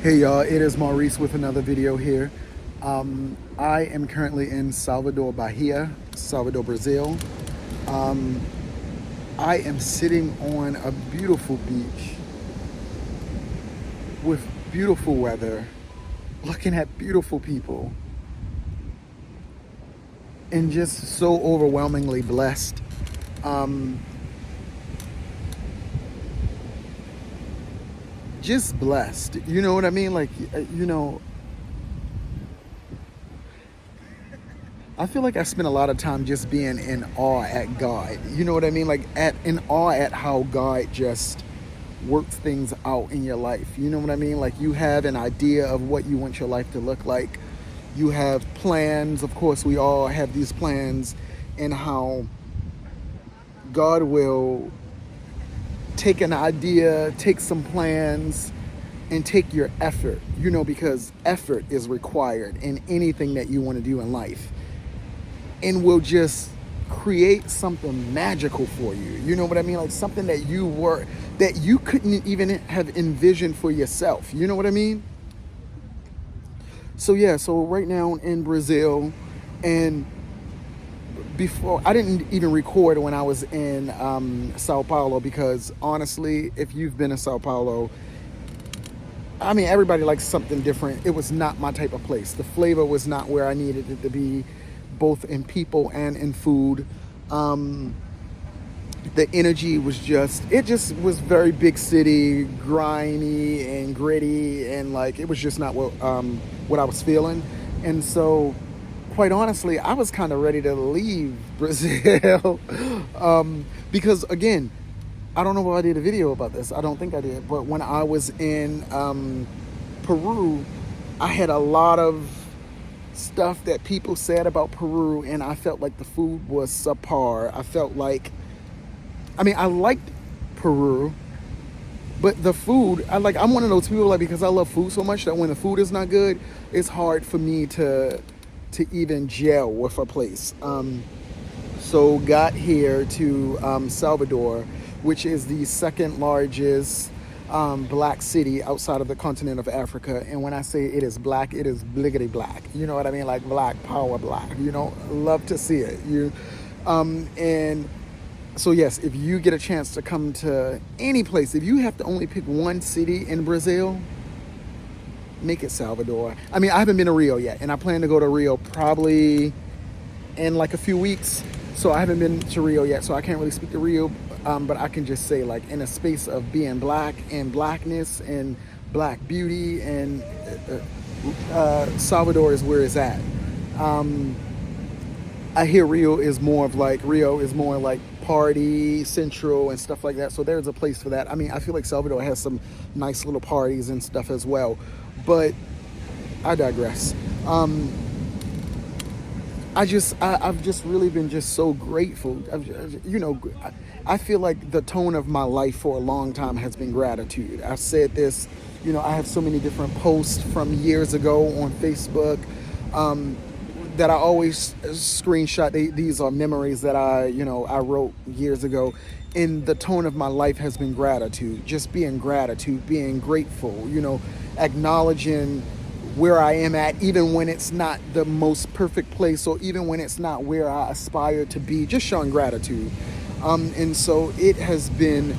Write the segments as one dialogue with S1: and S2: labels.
S1: Hey y'all, it is Maurice with another video here. I am currently in Salvador Bahia, Salvador Brazil. Um, I am sitting on a beautiful beach with beautiful weather, looking at beautiful people, and just so overwhelmingly blessed. Um, just blessed. You know what I mean? I feel like I spend a lot of time just being in awe at God. You know what I mean? In awe at how God just works things out in your life. You know what I mean? Like you have an idea of what you want your life to look like. You have plans. Of course, we all have these plans, and how God will take an idea, take some plans, and take your effort, because effort is required in anything that you want to do in life, and will just create something magical for you. You know what I mean? Like something that you couldn't even have envisioned for yourself. You know what I mean? So yeah, so right now in Brazil, and before I didn't even record when I was in Sao Paulo, because honestly, if you've been to Sao Paulo, I mean, everybody likes something different. It was not my type of place. The flavor was not where I needed it to be, both in people and in food. The energy was it just was very big city, grimy and gritty, and like it was just not what I was feeling. And so, quite honestly, I was kind of ready to leave Brazil because again, I don't know if I did a video about this. I don't think I did. But when I was in Peru, I had a lot of stuff that people said about Peru, and I felt like the food was subpar. I liked Peru, but the food, I'm one of those people, like, because I love food so much, that when the food is not good, it's hard for me to even gel with a place. So got here to Salvador, which is the second largest black city outside of the continent of Africa. And when I say it is black, it is bliggity black. You know what I mean? Like black power black. Love to see it. And so yes, if you get a chance to come to any place, if you have to only pick one city in Brazil, make it Salvador. I mean, I haven't been to Rio yet, and I plan to go to Rio probably in like a few weeks. So I haven't been to Rio yet, so I can't really speak to Rio. But I can just say, like, in a space of being black and blackness and black beauty, and Salvador is where it's at. I hear Rio is more like party central and stuff like that. So there's a place for that. I mean, I feel like Salvador has some nice little parties and stuff as well. But I digress. I've just really been just so grateful. I feel like the tone of my life for a long time has been gratitude. I've said this, I have so many different posts from years ago on Facebook that I always screenshot. These are memories that I wrote years ago. And the tone of my life has been gratitude, just being grateful, acknowledging where I am at, even when it's not the most perfect place, or even when it's not where I aspire to be, just showing gratitude. And so it has been,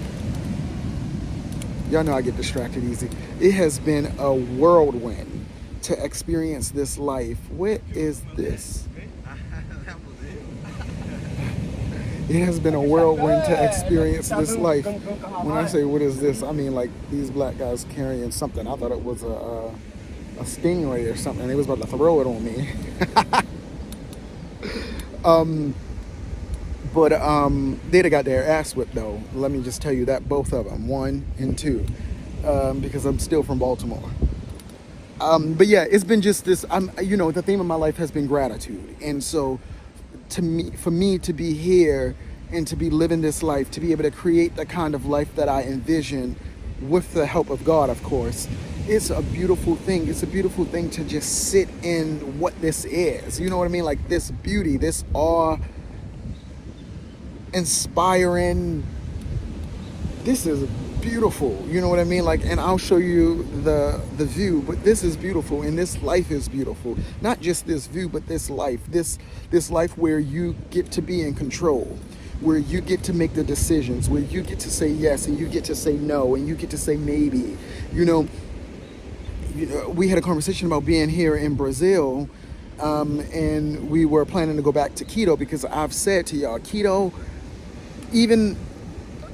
S1: y'all know I get distracted easy. It has been a whirlwind to experience this life. What is this? It has been a whirlwind to experience this life. When I say what is this, I mean like these black guys carrying something. I thought it was a stingray or something. They was about to throw it on me. But they'd have got their ass whipped though. Let me just tell you that, both of them, 1 and 2, because I'm still from Baltimore. But yeah, it's been just this. The theme of my life has been gratitude, and so for me to be here and to be living this life, to be able to create the kind of life that I envision, with the help of God, of course, it's a beautiful thing. It's a beautiful thing to just sit in what this is. You know what I mean? Like this beauty, this awe inspiring. This is beautiful. You know what I mean? Like, and I'll show you the view, but this is beautiful, and this life is beautiful. Not just this view, but this life. This life where you get to be in control, where you get to make the decisions, where you get to say yes and you get to say no and you get to say maybe. You know, we had a conversation about being here in Brazil, and we were planning to go back to keto because I've said to y'all, keto, even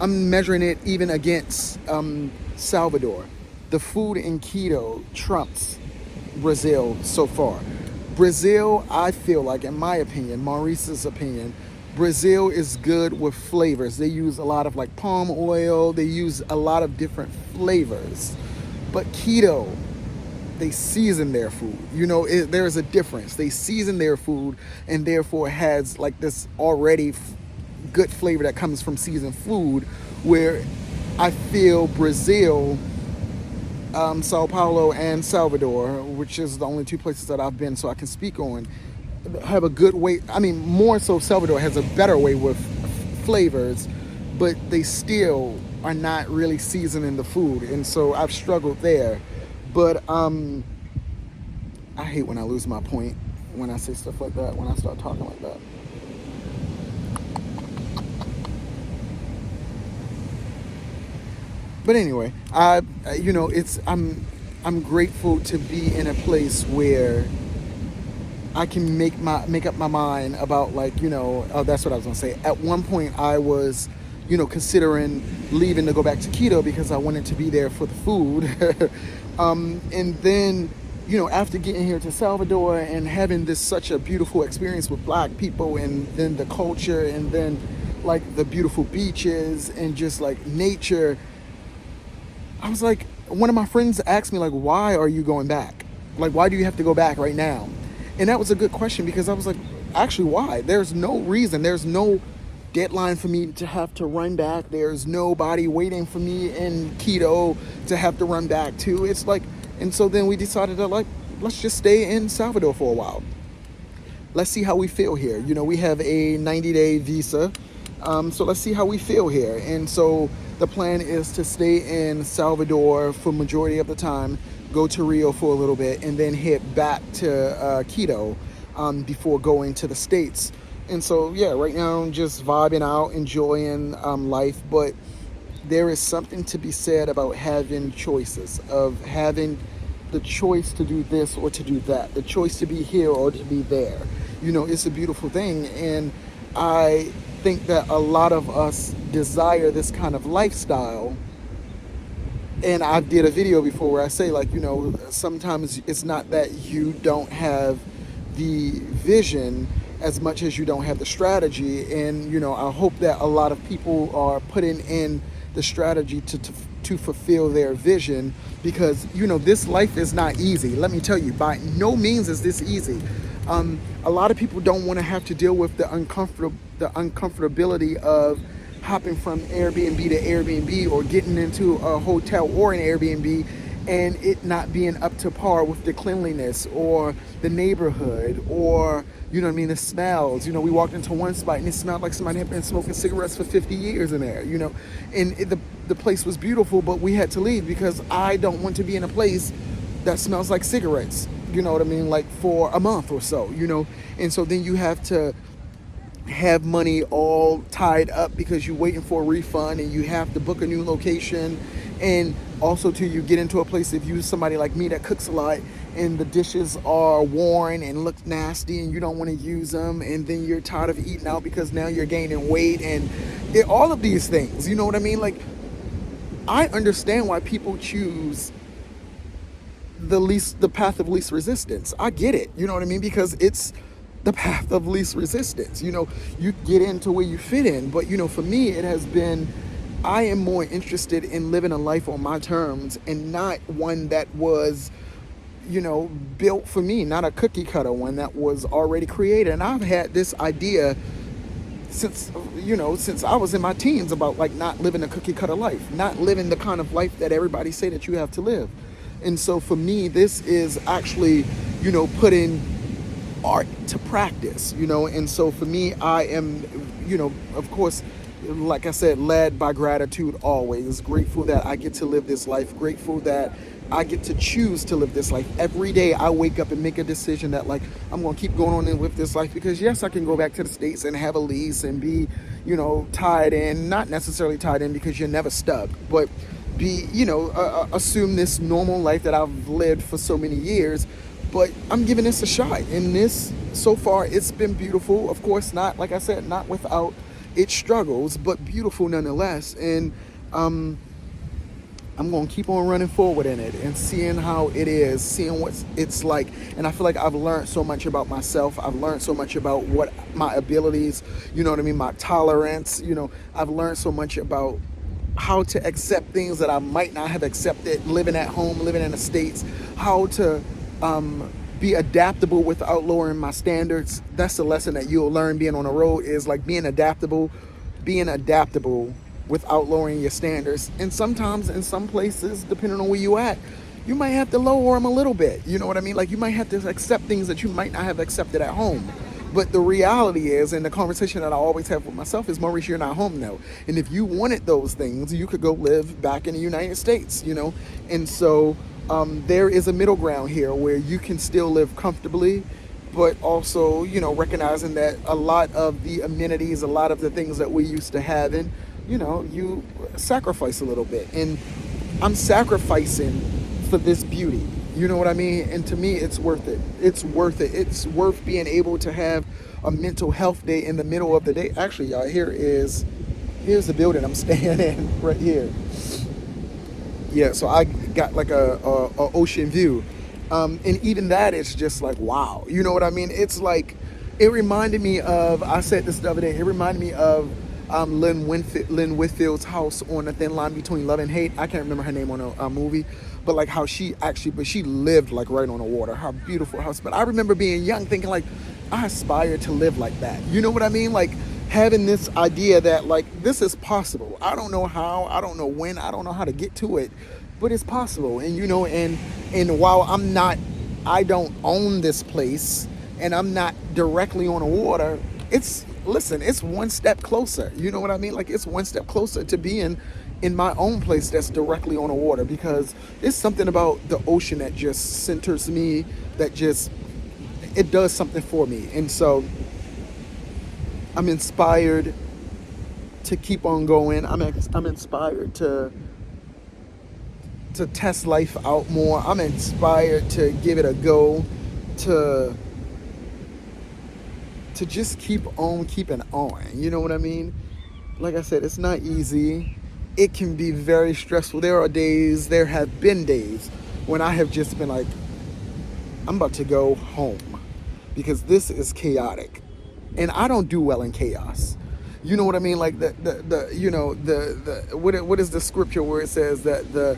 S1: I'm measuring it even against Salvador. The food in keto trumps Brazil so far. Brazil, I feel like, in my opinion, Maurice's opinion, Brazil is good with flavors. They use a lot of like palm oil. They use a lot of different flavors. But keto, they season their food. There is a difference. They season their food, and therefore has like this already good flavor that comes from seasoned food, where I feel Brazil, Sao Paulo and Salvador, which is the only two places that I've been so I can speak on, have a good way. I mean, more so Salvador has a better way with flavors, but they still are not really seasoning the food, and so I've struggled there. But I hate when I lose my point when I say stuff like that, when I start talking like that. But anyway, I'm grateful to be in a place where I can make up my mind about, like, oh, that's what I was gonna say. At one point, I was, considering leaving to go back to keto because I wanted to be there for the food, and then, after getting here to Salvador and having this such a beautiful experience with Black people, and then the culture, and then like the beautiful beaches and just like nature, I was like, one of my friends asked me, like, why are you going back? Like, why do you have to go back right now? And that was a good question, because I was like, actually, why? There's no reason. There's no deadline for me to have to run back. There's nobody waiting for me in keto to have to run back to. It's like, and so then we decided to, like, let's just stay in Salvador for a while. Let's see how we feel here. We have a 90-day visa. So let's see how we feel here. And so the plan is to stay in Salvador for majority of the time, go to Rio for a little bit, and then head back to Quito before going to the States. And so, yeah, right now I'm just vibing out, enjoying life. But there is something to be said about having choices, of having the choice to do this or to do that, the choice to be here or to be there. It's a beautiful thing. And I think that a lot of us desire this kind of lifestyle. And I did a video before where I say, like, sometimes it's not that you don't have the vision as much as you don't have the strategy. And, I hope that a lot of people are putting in the strategy to fulfill their vision, because, this life is not easy. Let me tell you, by no means is this easy. A lot of people don't want to have to deal with the uncomfortability of hopping from Airbnb to Airbnb, or getting into a hotel or an Airbnb and it not being up to par with the cleanliness or the neighborhood, or, the smells. We walked into one spot and it smelled like somebody had been smoking cigarettes for 50 years in there, and the place was beautiful, but we had to leave because I don't want to be in a place that smells like cigarettes, like for a month or so, and so then you have to have money all tied up because you're waiting for a refund, and you have to book a new location. And also, till you get into a place, if you're somebody like me that cooks a lot and the dishes are worn and look nasty and you don't want to use them, and then you're tired of eating out because now you're gaining weight, and all of these things, you know what I mean? Like, I understand why people choose the path of least resistance. I get it, you know what I mean? Because it's the path of least resistance. You get into where you fit in. But, for me, it has been, I am more interested in living a life on my terms, and not one that was, built for me, not a cookie cutter one that was already created. And I've had this idea since I was in my teens about, like, not living a cookie cutter life, not living the kind of life that everybody say that you have to live. And so for me, this is actually, putting art to practice, and so for me, I am, of course, like I said, led by gratitude always. Grateful that I get to live this life. Grateful that I get to choose to live this life. Every day I wake up and make a decision that, like, I'm going to keep going on and with this life, because yes, I can go back to the States and have a lease and be, tied in, not necessarily tied in because you're never stuck, but be, assume this normal life that I've lived for so many years. But I'm giving this a shot. And this, so far, it's been beautiful. Of course, not, like I said, not without its struggles, but beautiful nonetheless. And I'm going to keep on running forward in it and seeing how it is, seeing what it's like. And I feel like I've learned so much about myself. I've learned so much about what my abilities, my tolerance, I've learned so much about how to accept things that I might not have accepted living at home, living in the States, how to be adaptable without lowering my standards. That's the lesson that you'll learn being on the road, is like being adaptable without lowering your standards. And sometimes in some places, depending on where you at, you might have to lower them a little bit. You know what I mean? Like, you might have to accept things that you might not have accepted at home. But the reality is, and the conversation that I always have with myself is, Maurice, you're not home now. And if you wanted those things, you could go live back in the United States, And so there is a middle ground here where you can still live comfortably, but also, recognizing that a lot of the amenities, a lot of the things that we used to having, you sacrifice a little bit. And I'm sacrificing for this beauty. You know what I mean? And to me, it's worth it. It's worth it. It's worth being able to have a mental health day in the middle of the day. Actually, y'all, here's the building I'm staying in right here. Yeah, so I got like a ocean view. And even that is just like, wow. You know what I mean? It's like, it reminded me of, I said this the other day, it reminded me of Lynn Whitfield's house on the thin line between love and hate. I can't remember her name on a movie, but like how she lived like right on the water. Her beautiful house. But I remember being young thinking like, I aspire to live like that. You know what I mean? Like having this idea that like, this is possible. I don't know how, I don't know when, I don't know how to get to it, but it's possible. And and while I don't own this place and I'm not directly on the water, it's one step closer. You know what I mean? Like, it's one step closer to being in my own place that's directly on the water, because it's something about the ocean that just centers me, it does something for me. And so I'm inspired to keep on going. I'm inspired to test life out more. I'm inspired to give it a go, to just keep on keeping on. You know what I mean? Like I said, it's not easy. It can be very stressful. There have been days when I have just been like, I'm about to go home because this is chaotic. And I don't do well in chaos. You know what I mean? Like what is the scripture where it says that the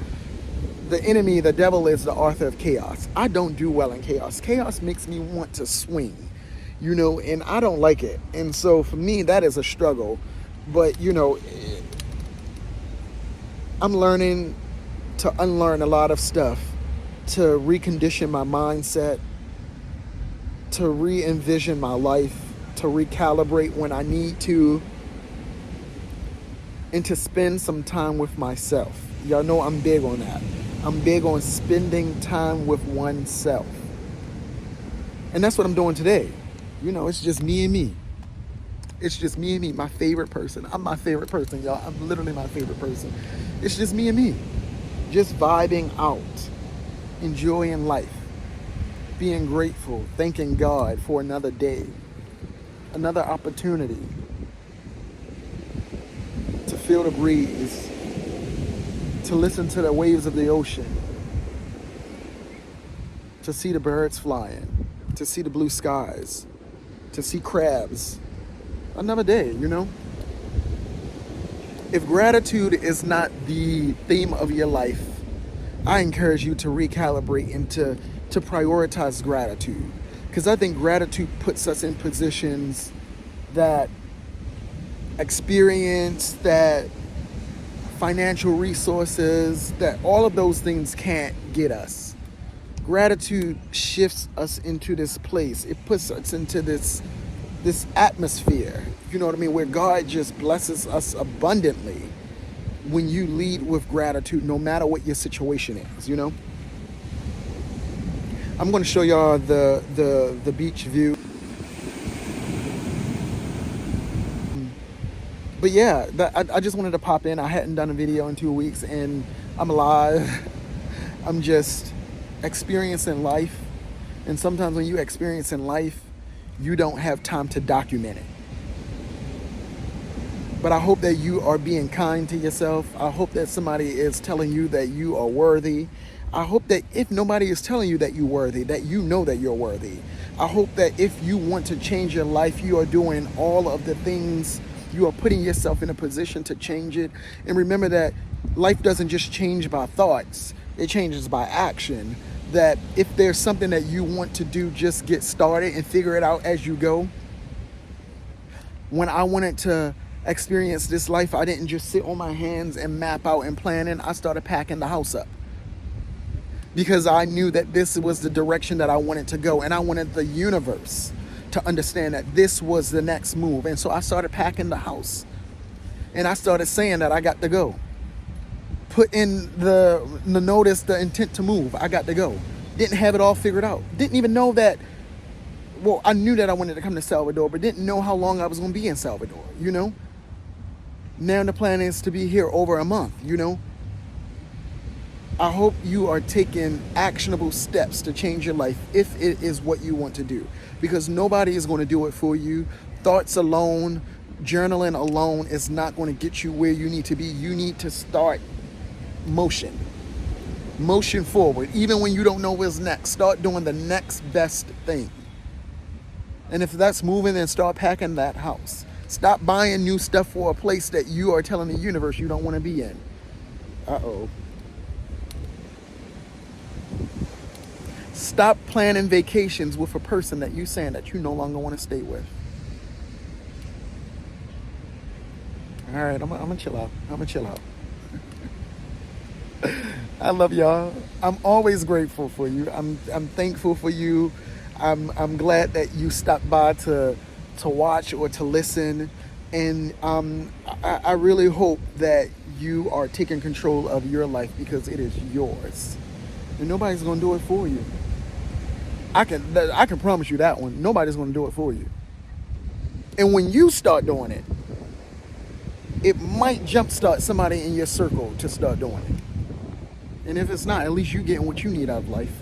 S1: enemy, the devil, is the author of chaos? I don't do well in chaos. Chaos makes me want to swing. And I don't like it. And so for me, that is a struggle. But, I'm learning to unlearn a lot of stuff, to recondition my mindset, to re-envision my life, to recalibrate when I need to, and to spend some time with myself. Y'all know I'm big on that. I'm big on spending time with oneself. And that's what I'm doing today. It's just me and me. It's just me and me, my favorite person. I'm my favorite person, y'all. I'm literally my favorite person. It's just me and me. Just vibing out, enjoying life, being grateful, thanking God for another day, another opportunity to feel the breeze, to listen to the waves of the ocean, to see the birds flying, to see the blue skies, to see crabs. Another day, If gratitude is not the theme of your life, I encourage you to recalibrate and to prioritize gratitude. Because I think gratitude puts us in positions that experience, that financial resources, that all of those things can't get us. Gratitude shifts us into this place. It puts us into this this atmosphere, you know what I mean, where God just blesses us abundantly when you lead with gratitude, no matter what your situation is, you know. I'm going to show y'all the beach view. But yeah, I just wanted to pop in. I hadn't done a video in 2 weeks, and I'm alive. I'm just experiencing life. And sometimes when you experience in life, you don't have time to document it. But I hope that you are being kind to yourself. I hope that somebody is telling you that you are worthy. I hope that if nobody is telling you that you're worthy, that you know that you're worthy. I hope that if you want to change your life, you are doing all of the things, you are putting yourself in a position to change it. And remember that life doesn't just change by thoughts, it changes by action. That if there's something that you want to do, just get started and figure it out as you go. When I wanted to experience this life, I didn't just sit on my hands and map out and plan it. I started packing the house up because I knew that this was the direction that I wanted to go, and I wanted the universe to understand that this was the next move. And so I started packing the house, and I started saying that I got to go. Put in the notice, the intent to move. I got to go. Didn't have it all figured out. Didn't even know that. Well, I knew that I wanted to come to Salvador, but didn't know how long I was going to be in Salvador, you know? Now the plan is to be here over a month, you know? I hope you are taking actionable steps to change your life if it is what you want to do. Because nobody is going to do it for you. Thoughts alone, journaling alone is not going to get you where you need to be. You need to start motion forward. Even when you don't know what's next, start doing the next best thing. And if that's moving, then start packing that house. Stop buying new stuff for a place that you are telling the universe you don't want to be in. Uh-oh. Stop planning vacations with a person that you're saying that you no longer want to stay with. All right, I'm gonna chill out. I love y'all. I'm always grateful for you. I'm thankful for you. I'm glad that you stopped by to watch or to listen. And I really hope that you are taking control of your life, because it is yours. And nobody's gonna do it for you. I can promise you that one. Nobody's gonna do it for you. And when you start doing it, it might jumpstart somebody in your circle to start doing it. And if it's not, at least you're getting what you need out of life.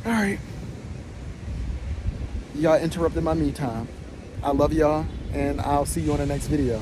S1: All right. Y'all interrupted my me time. I love y'all, and I'll see you on the next video.